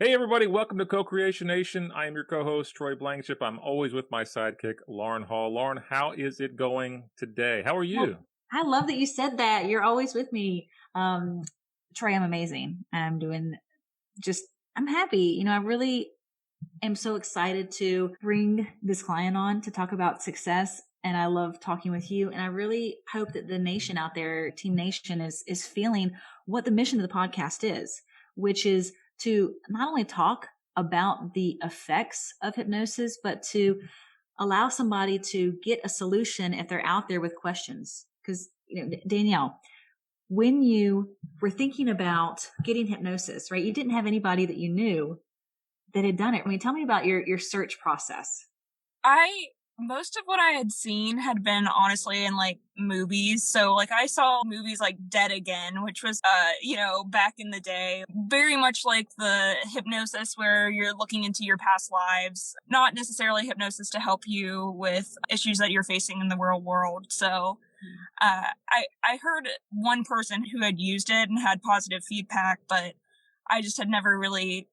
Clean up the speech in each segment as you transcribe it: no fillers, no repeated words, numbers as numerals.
Hey everybody, welcome to Co-Creation Nation. I am your co-host, Troy Blankenship. I'm always with my sidekick, Lauren Hall. Lauren, how is it going today? How are Well, you? I love that you said that. You're always with me. Trey, I'm amazing. I'm happy. I really am so excited to bring this client on to talk about success. And I love talking with you. And I really hope that the nation out there, Team Nation, is feeling what the mission of the podcast is, which is to not only talk about the effects of hypnosis, but to allow somebody to get a solution if they're out there with questions. Because, Danielle, when you were thinking about getting hypnosis, right, you didn't have anybody that you knew that had done it. I mean, tell me about your search process. I Most of what I had seen had been honestly in like movies. So like I saw movies like Dead Again, which was back in the day, very much like the hypnosis where you're looking into your past lives, not necessarily hypnosis to help you with issues that you're facing in the real world. So I heard one person who had used it and had positive feedback, but I just had never really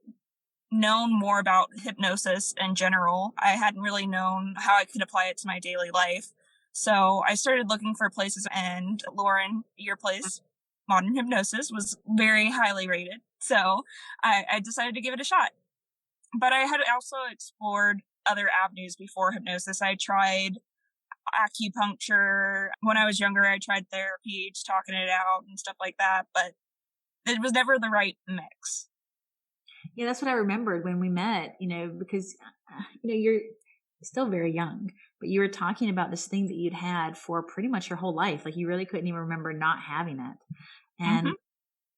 known more about hypnosis in general. I hadn't really known how I could apply it to my daily life. So I started looking for places, and Lauren, your place, Modern Hypnosis, was very highly rated. So I decided to give it a shot. But I had also explored other avenues before hypnosis. I tried acupuncture. When I was younger, I tried therapy, just talking it out and stuff like that, but it was never the right mix. Yeah, that's what I remembered when we met, because, you're still very young, but you were talking about this thing that you'd had for pretty much your whole life. Like you really couldn't even remember not having it. And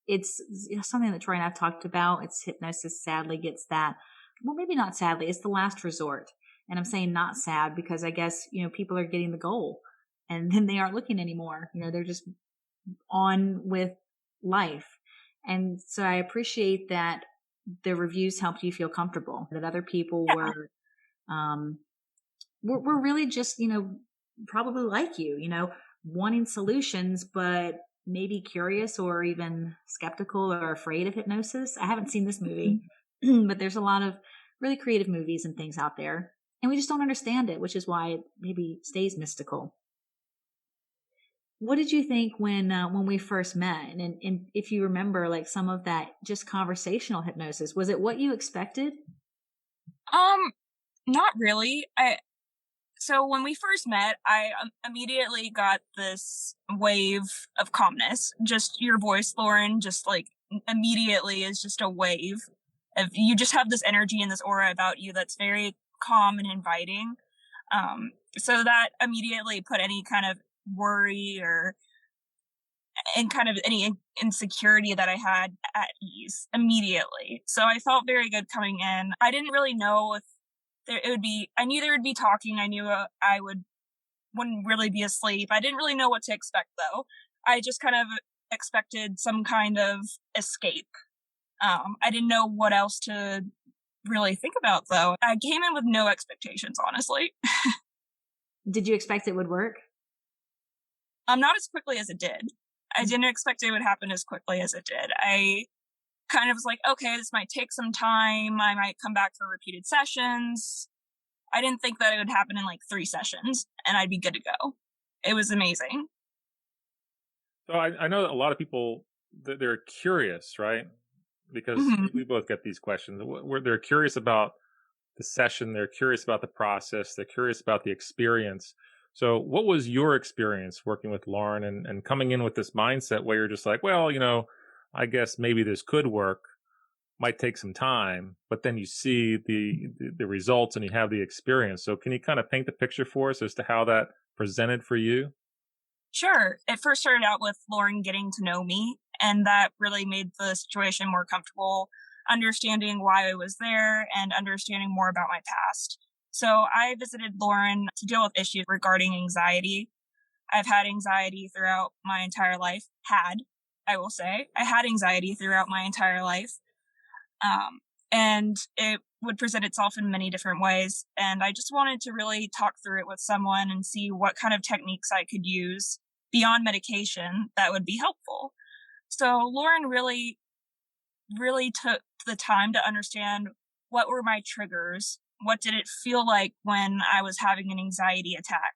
it's something that Troy and I've talked about. It's hypnosis sadly gets that. Well, maybe not sadly. It's the last resort. And I'm saying not sad because I guess, people are getting the goal and then they aren't looking anymore. They're just on with life. And so I appreciate that the reviews helped you feel comfortable, that other people Yeah. were really just, probably like wanting solutions, but maybe curious or even skeptical or afraid of hypnosis. I haven't seen this movie, but there's a lot of really creative movies and things out there. And we just don't understand it, which is why it maybe stays mystical. What did you think when we first met? And if you remember, like some of that just conversational hypnosis, was it what you expected? Not really. So when we first met, I immediately got this wave of calmness. Just your voice, Lauren, just like immediately is just a wave. Of, you just have this energy and this aura about you that's very calm and inviting. So that immediately put any kind of worry or and kind of any insecurity that I had at ease immediately. So I felt very good coming in. I didn't really know if it would be, I knew there would be talking. I knew wouldn't really be asleep. I didn't really know what to expect though. I just kind of expected some kind of escape. I didn't know what else to really think about though. I came in with no expectations, honestly. Did you expect it would work? Not as quickly as it did. I didn't expect it would happen as quickly as it did. I kind of was like, okay, this might take some time. I might come back for repeated sessions. I didn't think that it would happen in like 3 sessions and I'd be good to go. It was amazing. So I know that a lot of people, they're curious, right? Because we both get these questions. They're curious about the session. They're curious about the process. They're curious about the experience. So what was your experience working with Lauren and coming in with this mindset where you're just like, well, I guess maybe this could work, might take some time, but then you see the results and you have the experience. So can you kind of paint the picture for us as to how that presented for you? Sure. It first started out with Lauren getting to know me, and that really made the situation more comfortable, understanding why I was there and understanding more about my past. So I visited Lauren to deal with issues regarding anxiety. I've had anxiety throughout my entire life. I will say, I had anxiety throughout my entire life. And it would present itself in many different ways. And I just wanted to really talk through it with someone and see what kind of techniques I could use beyond medication that would be helpful. So Lauren really the time to understand what were my triggers, what did it feel like when I was having an anxiety attack,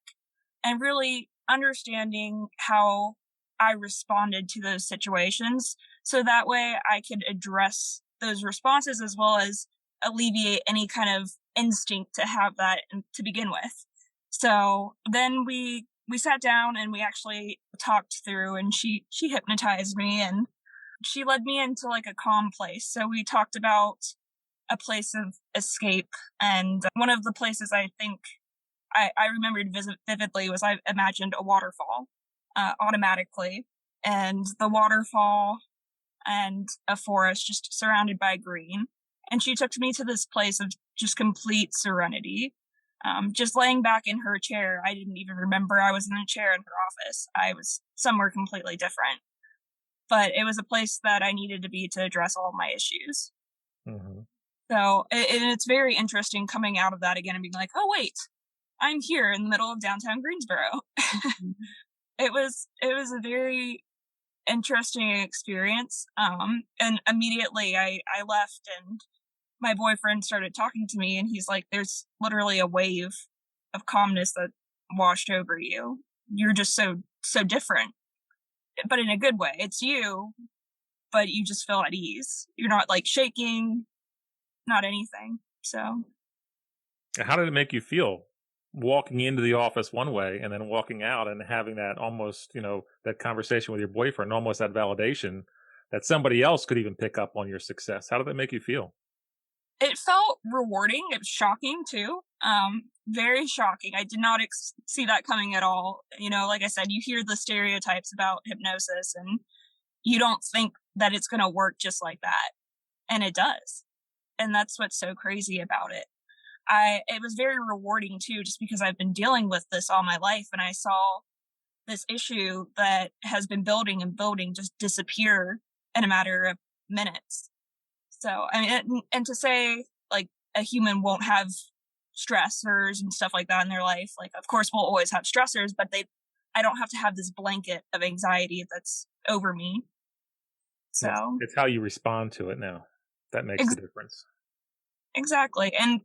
and really understanding how I responded to those situations. So that way I could address those responses as well as alleviate any kind of instinct to have that to begin with. So then we sat down and we actually talked through, and she hypnotized me and she led me into like a calm place. So we talked about a place of escape, and one of the places I think I remembered vividly was I imagined a waterfall automatically, and the waterfall and a forest just surrounded by green. And she took me to this place of just complete serenity. Just laying back in her chair, I didn't even remember I was in a chair in her office. I was somewhere completely different. But it was a place that I needed to be to address all of my issues. Mm-hmm. So it's very interesting coming out of that again and being like, oh, wait, I'm here in the middle of downtown Greensboro. Mm-hmm. It was a very interesting experience. And immediately I left and my boyfriend started talking to me and he's like, there's literally a wave of calmness that washed over you. You're just so different, but in a good way. It's you, but you just feel at ease. You're not like shaking, not anything. So How did it make you feel walking into the office one way and then walking out and having that almost, that conversation with your boyfriend, almost that validation that somebody else could even pick up on your success? How did that make you feel? it felt rewarding. It was shocking too. Very shocking. I did not see that coming at all. Like I said, you hear the stereotypes about hypnosis and you don't think that it's going to work just like that. And it does. And that's what's so crazy about it. It was very rewarding too, just because I've been dealing with this all my life and I saw this issue that has been building and building just disappear in a matter of minutes. So, I mean, and to say like a human won't have stressors and stuff like that in their life, like, of course we'll always have stressors, but I don't have to have this blanket of anxiety that's over me. So It's how you respond to it now that makes the difference. Exactly. And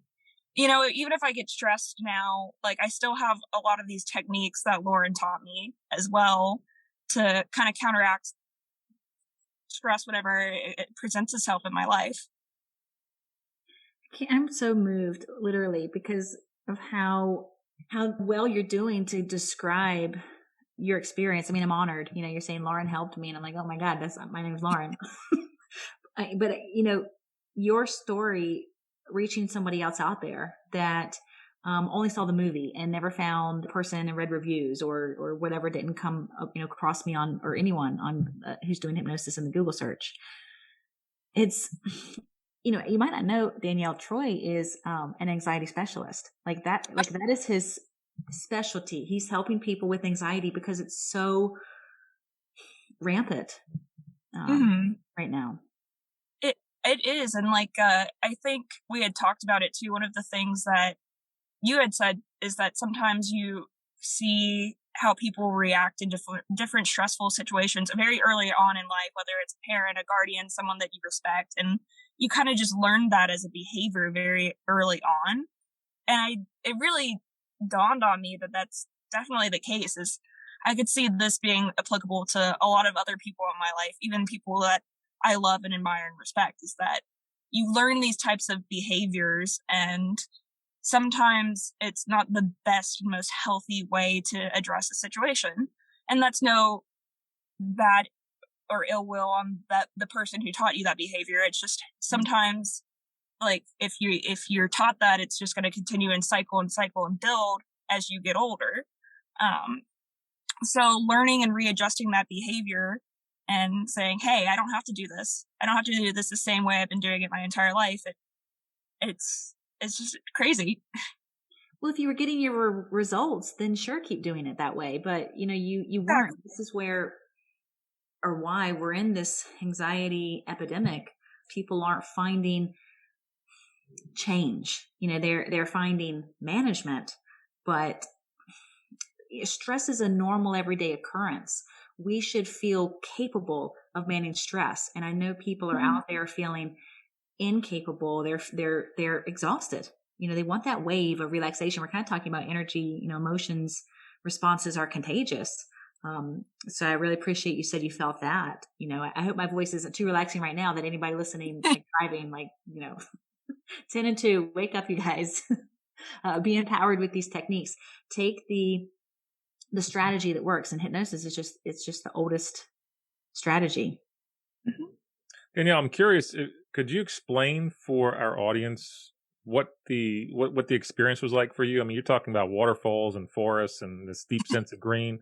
even if I get stressed now, like I still have a lot of these techniques that Lauren taught me as well to kind of counteract stress whenever it presents itself in my life. I'm so moved, literally, because of how well you're doing to describe your experience. I mean, I'm honored. You're saying Lauren helped me, and I'm like, oh my God, my name's Lauren. But your story reaching somebody else out there that only saw the movie and never found the person and read reviews or whatever didn't come up, across me on, or anyone on who's doing hypnosis in the Google search. It's, you might not know Danielle Troy is an anxiety specialist. Like that is his specialty. He's helping people with anxiety because it's so rampant right now. It is. And I think we had talked about it too. One of the things that you had said is that sometimes you see how people react in different stressful situations very early on in life, whether it's a parent, a guardian, someone that you respect. And you kind of just learn that as a behavior very early on. And it really dawned on me that that's definitely the case. Is I could see this being applicable to a lot of other people in my life, even people that I love and admire and respect, is that you learn these types of behaviors and sometimes it's not the best and most healthy way to address a situation. And that's no bad or ill will on the person who taught you that behavior. It's just sometimes like if you're taught that, it's just going to continue and cycle and build as you get older. So learning and readjusting that behavior and saying, hey, I don't have to do this. I don't have to do this the same way I've been doing it my entire life. It's just crazy. Well, if you were getting your results, then sure, keep doing it that way. But you weren't. This is where or why we're in this anxiety epidemic. People aren't finding change. They're finding management, but stress is a normal everyday occurrence. We should feel capable of managing stress. And I know people are out there feeling incapable. They're exhausted. They want that wave of relaxation. We're kind of talking about energy, emotions, responses are contagious. So I really appreciate you said you felt that. I hope my voice isn't too relaxing right now that anybody listening, like driving, 10 and 2, wake up, you guys. Be empowered with these techniques. Take the strategy that works, and hypnosis is just the oldest strategy. Danielle, I'm curious, could you explain for our audience what the experience was like for you? I mean, you're talking about waterfalls and forests and this deep sense of green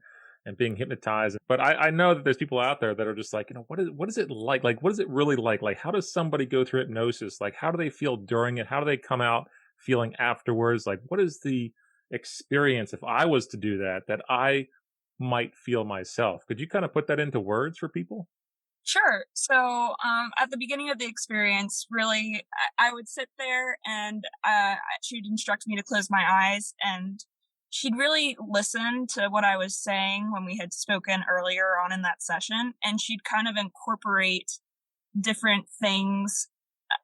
and being hypnotized. But I know that there's people out there that are just like, what is it like? Like, what is it really like? Like, how does somebody go through hypnosis? Like, how do they feel during it? How do they come out feeling afterwards? Like, what is the experience if I was to do that I might feel myself? Could you kind of put that into words for people? Sure. So at the beginning of the experience, really, I would sit there and she'd instruct me to close my eyes, and she'd really listen to what I was saying when we had spoken earlier on in that session, and she'd kind of incorporate different things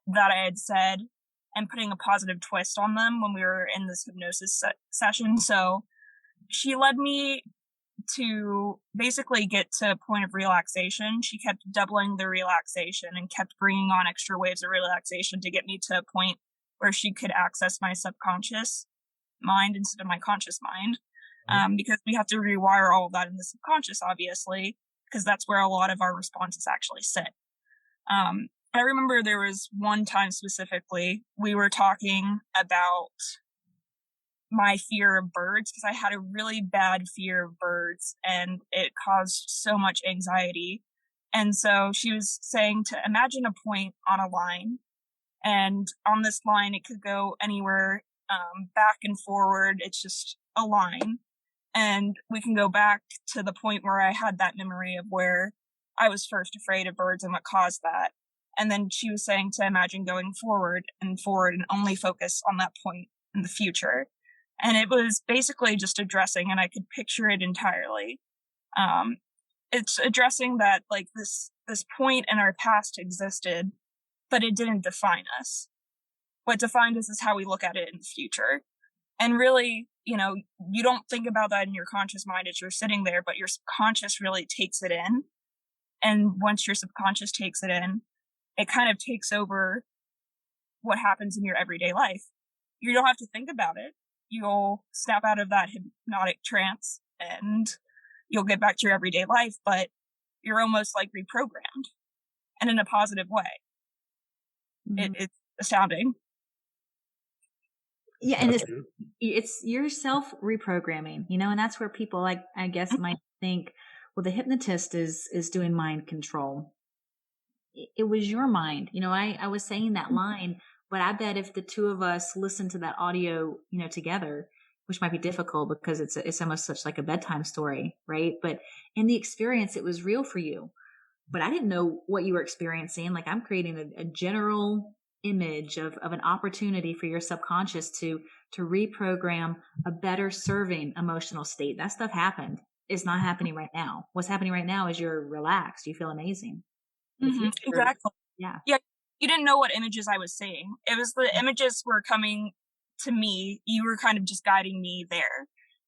that I had said and putting a positive twist on them when we were in this hypnosis session. So she led me to basically get to a point of relaxation. She kept doubling the relaxation and kept bringing on extra waves of relaxation to get me to a point where she could access my subconscious mind instead of my conscious mind. Because we have to rewire all of that in the subconscious, obviously, because that's where a lot of our responses actually sit. I remember there was one time specifically, we were talking about my fear of birds, because I had a really bad fear of birds and it caused so much anxiety. And so she was saying to imagine a point on a line, and on this line it could go anywhere, back and forward. It's just a line, and we can go back to the point where I had that memory of where I was first afraid of birds and what caused that. And then she was saying to imagine going forward and only focus on that point in the future. And it was basically just addressing, and I could picture it entirely. It's addressing that, like, this point in our past existed, but it didn't define us. What defined us is how we look at it in the future. And really, you don't think about that in your conscious mind as you're sitting there, but your subconscious really takes it in. And once your subconscious takes it in, it kind of takes over what happens in your everyday life. You don't have to think about it. You'll snap out of that hypnotic trance and you'll get back to your everyday life, but you're almost like reprogrammed, and in a positive way. It's astounding. Yeah, and it's your self reprogramming, and that's where people, like, I guess, might think, well, the hypnotist is doing mind control. It was your mind. I was saying that line, but I bet if the two of us listened to that audio, together, which might be difficult because it's almost such like a bedtime story, right? But in the experience, it was real for you. But I didn't know what you were experiencing. Like, I'm creating a general image of an opportunity for your subconscious to reprogram a better serving emotional state. That stuff happened. It's not happening right now. What's happening right now is you're relaxed. You feel amazing. Exactly. Yeah. You didn't know what images I was seeing. It was the images were coming to me. You were kind of just guiding me there.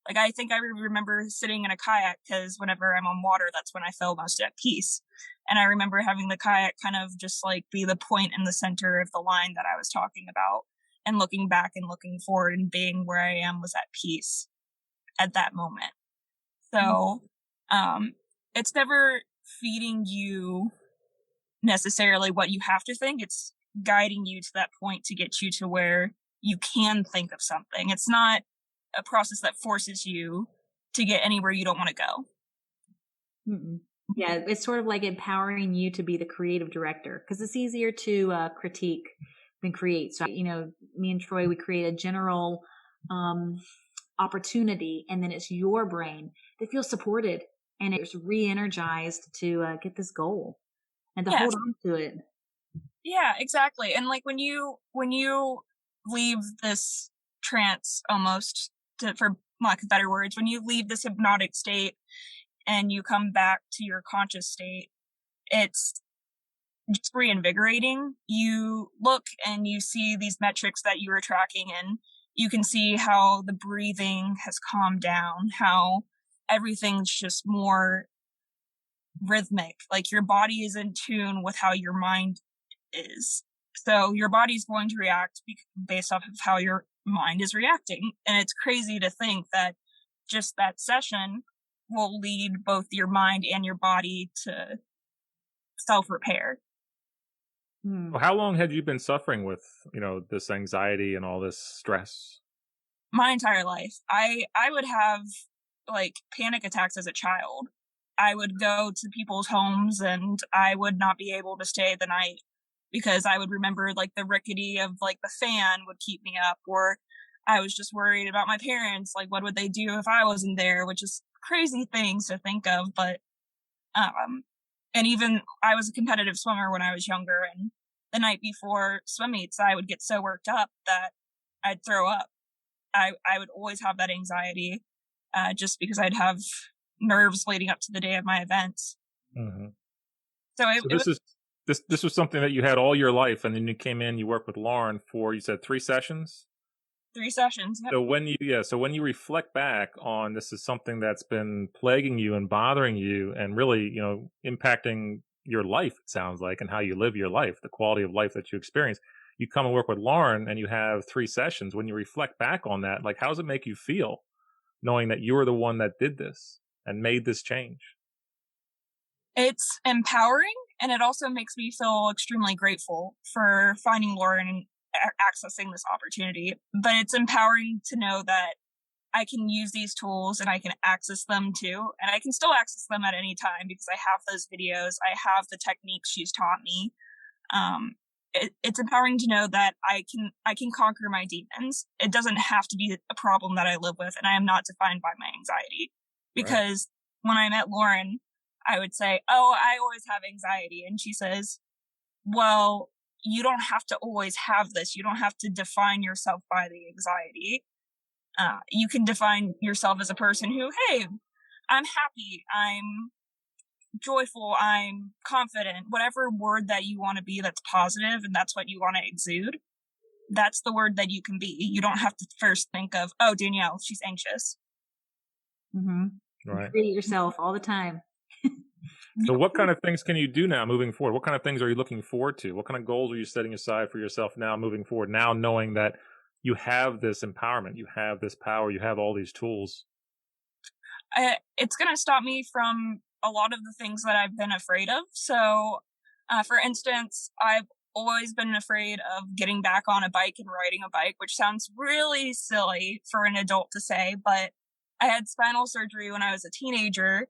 Like, I think I remember sitting in a kayak, because whenever I'm on water, that's when I feel most at peace. And I remember having the kayak kind of just like be the point in the center of the line that I was talking about, and looking back and looking forward and being where I am was at peace at that moment. So, it's never feeding you necessarily what you have to think. It's guiding you to that point to get you to where you can think of something. It's not a process that forces you to get anywhere you don't want to go. Yeah, it's sort of like empowering you to be the creative director, because it's easier to critique than create. So, me and Troy, we create a general opportunity, and then it's your brain that feels supported and it's re-energized to get this goal and to hold on to it. Yeah, exactly. And like when you leave this trance, almost, for lack of better words, when you leave this hypnotic state and you come back to your conscious state, it's just reinvigorating. You look and you see these metrics that you were tracking, and you can see how the breathing has calmed down, how everything's just more rhythmic. Like your body is in tune with how your mind is. So your body's going to react based off of how your mind is reacting. And it's crazy to think that just that session will lead both your mind and your body to self-repair. Well, how long had you been suffering with, this anxiety and all this stress? My entire life. I would have like panic attacks as a child. I would go to people's homes and I would not be able to stay the night because I would remember like the rickety of like the fan would keep me up, or I was just worried about my parents. Like, what would they do if I wasn't there? Which is crazy things to think of. But, and even I was a competitive swimmer when I was younger, and the night before swim meets, I would get so worked up that I'd throw up. I would always have that anxiety, just because I'd have nerves leading up to the day of my events. Mm-hmm. So this was something that you had all your life, and then you came in, you worked with Lauren for, you said 3 sessions? 3 sessions. Yep. So when you reflect back on, this is something that's been plaguing you and bothering you and really, impacting your life, it sounds like, and how you live your life, the quality of life that you experience. You come and work with Lauren and you have 3 sessions. When you reflect back on that, like, how does it make you feel knowing that you were the one that did this and made this change? It's empowering, and it also makes me feel extremely grateful for finding Lauren and accessing this opportunity. But it's empowering to know that I can use these tools and I can access them too. And I can still access them at any time because I have those videos. I have the techniques she's taught me. It's empowering to know that I can conquer my demons. It doesn't have to be a problem that I live with, and I am not defined by my anxiety. Because when I met Lauren, I would say, "Oh, I always have anxiety." And she says, "Well, you don't have to always have this. You don't have to define yourself by the anxiety. You can define yourself as a person who, hey, I'm happy, I'm joyful, I'm confident, whatever word that you want to be that's positive and that's what you want to exude. That's the word that you can be. You don't have to first think of, oh, Danielle, she's anxious." Mm-hmm. Right. Create yourself all the time. So what kind of things can you do now moving forward? What kind of things are you looking forward to? What kind of goals are you setting aside for yourself now moving forward, now knowing that you have this empowerment, you have this power, you have all these tools? It's going to stop me from a lot of the things that I've been afraid of. So, for instance, I've always been afraid of getting back on a bike and riding a bike, which sounds really silly for an adult to say, but I had spinal surgery when I was a teenager,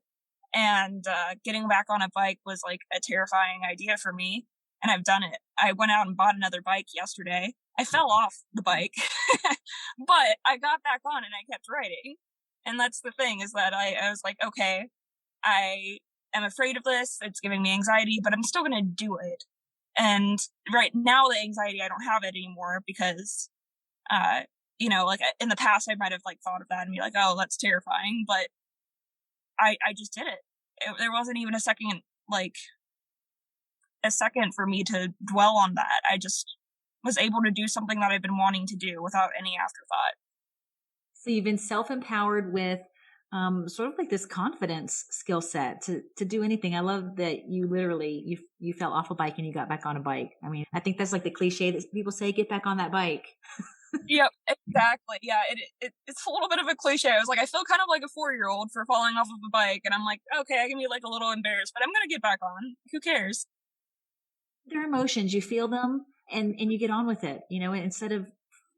and getting back on a bike was like a terrifying idea for me, and I've done it. I went out and bought another bike yesterday. I fell off the bike, but I got back on and I kept riding. And that's the thing, is that I was like, okay, I am afraid of this. It's giving me anxiety, but I'm still going to do it. And right now, the anxiety, I don't have it anymore because, like in the past, I might have like thought of that and be like, oh, that's terrifying. But I just did it. There wasn't even a second for me to dwell on that. I just was able to do something that I've been wanting to do without any afterthought. So you've been self-empowered with sort of like this confidence skill set to do anything. I love that you literally, you fell off a bike and you got back on a bike. I mean, I think that's like the cliche that people say, get back on that bike. Yep, exactly. Yeah, it's a little bit of a cliche. I was like, I feel kind of like a 4-year-old for falling off of a bike, and I'm like, okay, I can be like a little embarrassed, but I'm gonna get back on. Who cares? They're emotions. You feel them and you get on with it, instead of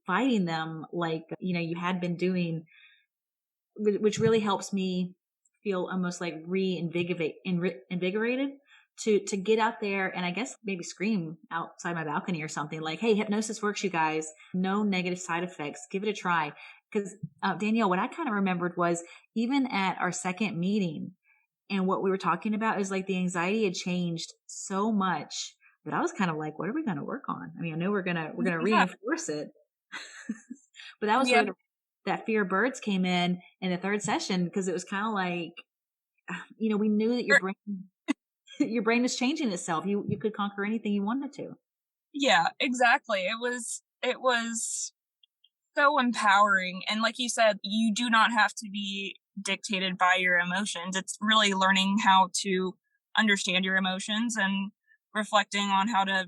fighting them like, you had been doing, which really helps me feel almost like invigorated to get out there and I guess maybe scream outside my balcony or something like, hey, hypnosis works, you guys. No negative side effects. Give it a try. Because Danielle, what I kind of remembered was even at our second meeting and what we were talking about is like the anxiety had changed so much. But I was kind of like, what are we going to work on? I mean, I know we're gonna reinforce it, but that was where that fear of birds came in the third session, because it was kind of like, we knew that your brain. your brain is changing itself. You could conquer anything you wanted to. Yeah, exactly. It was so empowering. And like you said, you do not have to be dictated by your emotions. It's really learning how to understand your emotions and reflecting on how to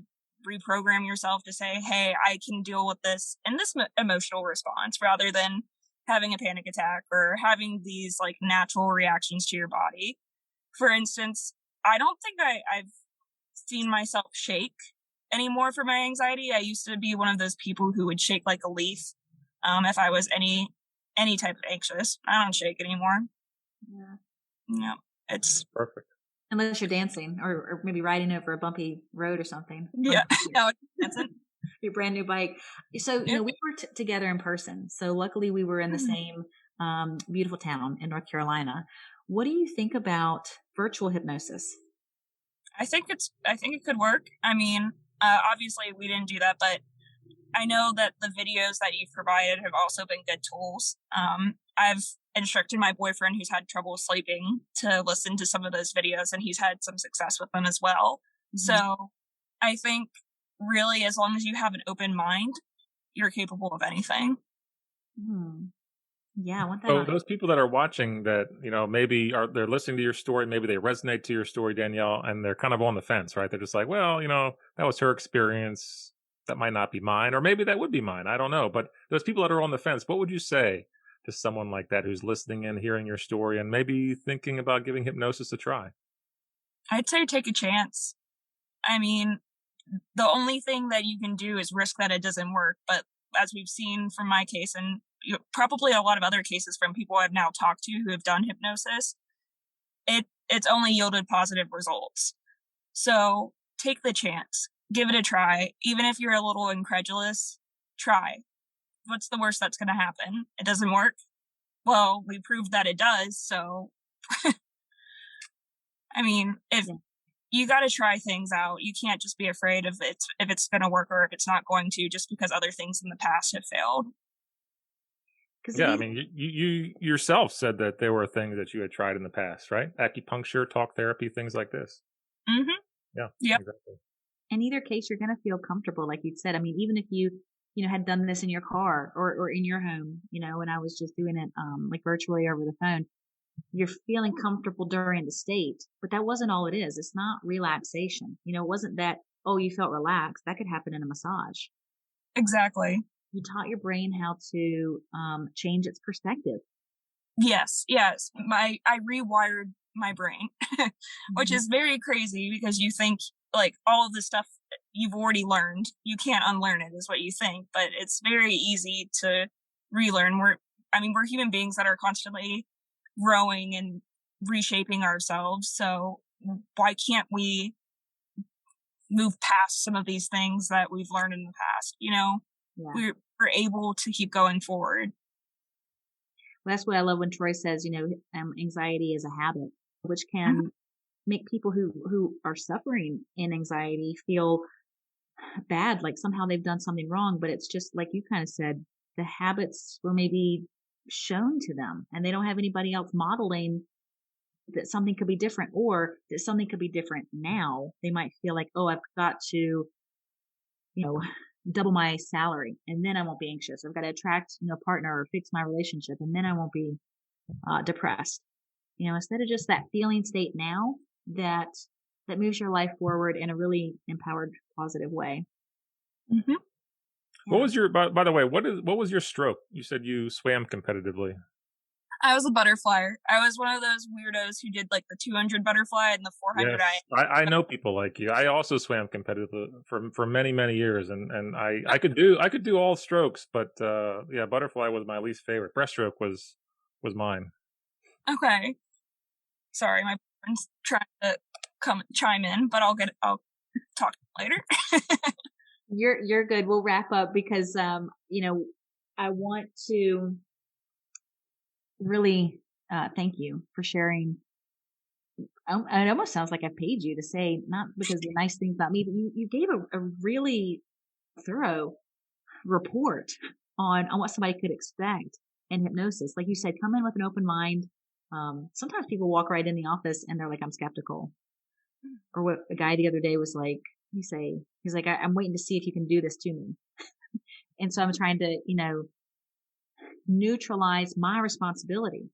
reprogram yourself to say, hey, I can deal with this in this emotional response rather than having a panic attack or having these like natural reactions to your body. For instance, I don't think I've seen myself shake anymore for my anxiety. I used to be one of those people who would shake like a leaf if I was any type of anxious. I don't shake anymore. Yeah. No, it's Perfect. Unless you're dancing or maybe riding over a bumpy road or something. yeah. No, that's it. Your brand new bike. So, we were together in person. So luckily we were in the same beautiful town in North Carolina. What do you think about virtual hypnosis? I think it could work. I mean, obviously we didn't do that, but I know that the videos that you've provided have also been good tools. I've instructed my boyfriend who's had trouble sleeping to listen to some of those videos, and he's had some success with them as well. Mm-hmm. So I think really, as long as you have an open mind, you're capable of anything. Yeah, I want that. So those people that are watching that, maybe they're listening to your story, maybe they resonate to your story, Danielle, and they're kind of on the fence, right? They're just like, well, that was her experience. That might not be mine, or maybe that would be mine. I don't know. But those people that are on the fence, what would you say to someone like that who's listening and hearing your story and maybe thinking about giving hypnosis a try? I'd say take a chance. I mean, the only thing that you can do is risk that it doesn't work. But as we've seen from my case and probably a lot of other cases from people I've now talked to who have done hypnosis, it's only yielded positive results. So take the chance, give it a try. Even if you're a little incredulous, try. What's the worst that's going to happen? It doesn't work? Well, we proved that it does. So, I mean, if you got to try things out, you can't just be afraid if it's going to work or if it's not going to, just because other things in the past have failed. Yeah, I mean, you yourself said that there were things that you had tried in the past, right? Acupuncture, talk therapy, things like this. Mm-hmm. Yeah. Yep. Exactly. In either case, you're going to feel comfortable, like you said. I mean, even if you had done this in your car or in your home, and I was just doing it like virtually over the phone, you're feeling comfortable during the state, but that wasn't all it is. It's not relaxation. It wasn't that, oh, you felt relaxed. That could happen in a massage. Exactly. You taught your brain how to change its perspective. Yes. I rewired my brain, which is very crazy because you think like all of the stuff you've already learned, you can't unlearn it is what you think, but it's very easy to relearn. We're human beings that are constantly growing and reshaping ourselves. So why can't we move past some of these things that we've learned in the past? Yeah. We're able to keep going forward. Well, that's what I love when Troy says, anxiety is a habit, which can make people who are suffering in anxiety feel bad, like somehow they've done something wrong. But it's just like you kind of said, the habits were maybe shown to them and they don't have anybody else modeling that something could be different or that something could be different now. They might feel like, oh, I've got to, double my salary and then I won't be anxious. I've got to attract a partner or fix my relationship and then I won't be depressed. Instead of just that feeling state now that moves your life forward in a really empowered, positive way. Mm-hmm. What was your, by the way, what was your stroke? You said you swam competitively. I was a butterflyer. I was one of those weirdos who did like the 200 butterfly and the 400. Yes, I know people like you. I also swam competitively for many, many years, and I could do all strokes, but butterfly was my least favorite. Breaststroke was mine. Okay. Sorry, my friend's trying to come chime in, but I'll talk later. You're good. We'll wrap up because I want to really thank you for sharing. It almost sounds like I paid you to say, not because the nice things about me, but you gave a really thorough report on what somebody could expect in hypnosis. Like you said, come in with an open mind. Sometimes people walk right in the office and they're like, I'm skeptical. or what a guy the other day was like, he's like, I'm waiting to see if you can do this to me. And so I'm trying to, neutralize my responsibility.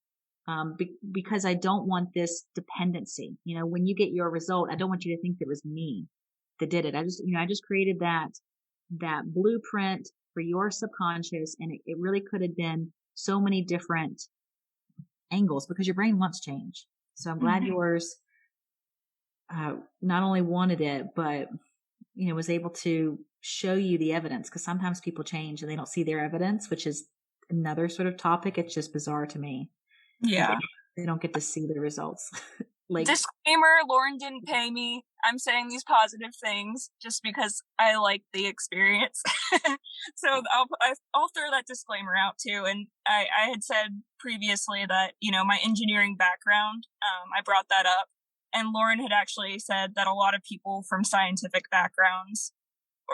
Because I don't want this dependency. When you get your result, I don't want you to think that it was me that did it. I just created that blueprint for your subconscious, and it really could have been so many different angles because your brain wants change. So I'm glad yours not only wanted it, but was able to show you the evidence, because sometimes people change and they don't see their evidence, which is another sort of topic. It's just bizarre to me. Yeah. They don't get to see the results. Disclaimer, Lauren didn't pay me. I'm saying these positive things just because I like the experience. So I'll throw that disclaimer out too. And I had said previously that, my engineering background, I brought that up. And Lauren had actually said that a lot of people from scientific backgrounds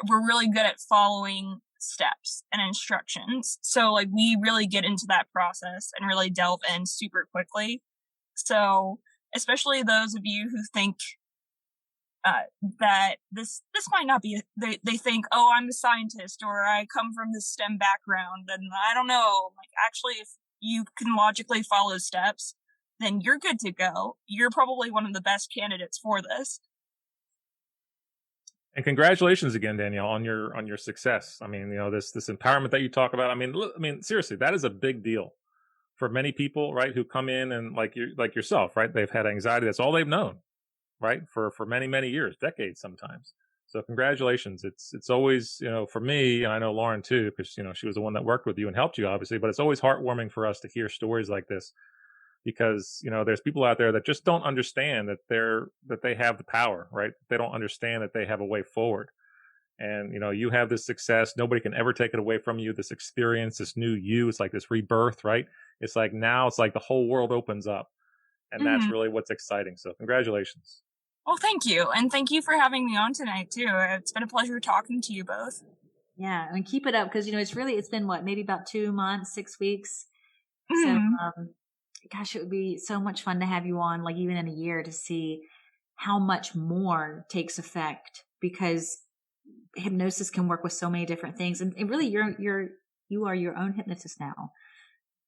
were really good at following steps and instructions. So we really get into that process and really delve in super quickly. So especially those of you who think that this might not be, they think, oh, I'm a scientist or I come from this STEM background and I don't know. Actually, if you can logically follow steps, then you're good to go. You're probably one of the best candidates for this. And congratulations again, Danielle, on your success. I mean, this empowerment that you talk about. I mean, seriously, that is a big deal for many people, right? Who come in and like yourself, right? They've had anxiety. That's all they've known, right? For many, many years, decades sometimes. So congratulations. It's always, for me, and I know Lauren too, because, she was the one that worked with you and helped you, obviously, but it's always heartwarming for us to hear stories like this, because there's people out there that just don't understand that they have the power, right? They don't understand that they have a way forward. And you have this success, nobody can ever take it away from you. This experience, this new you, it's like this rebirth, right? It's like now it's like the whole world opens up, and that's really what's exciting. So congratulations. Well, thank you, and thank you for having me on tonight too. It's been a pleasure talking to you both. Yeah, and keep it up, because it's been maybe about 2 months, 6 weeks. So gosh, it would be so much fun to have you on, even in a year, to see how much more takes effect, because hypnosis can work with so many different things. And really, you are your own hypnotist now.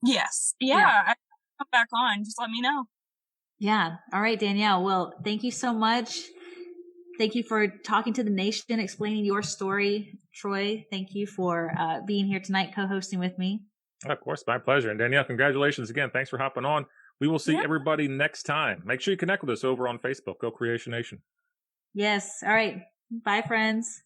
Yes. Yeah. I come back on. Just let me know. Yeah. All right, Danielle. Well, thank you so much. Thank you for talking to the nation, explaining your story. Troy, thank you for being here tonight, co-hosting with me. Of course, my pleasure. And Danielle, congratulations again. Thanks for hopping on. We will see everybody next time. Make sure you connect with us over on Facebook, Co-Creation Nation. Yes. All right. Bye, friends.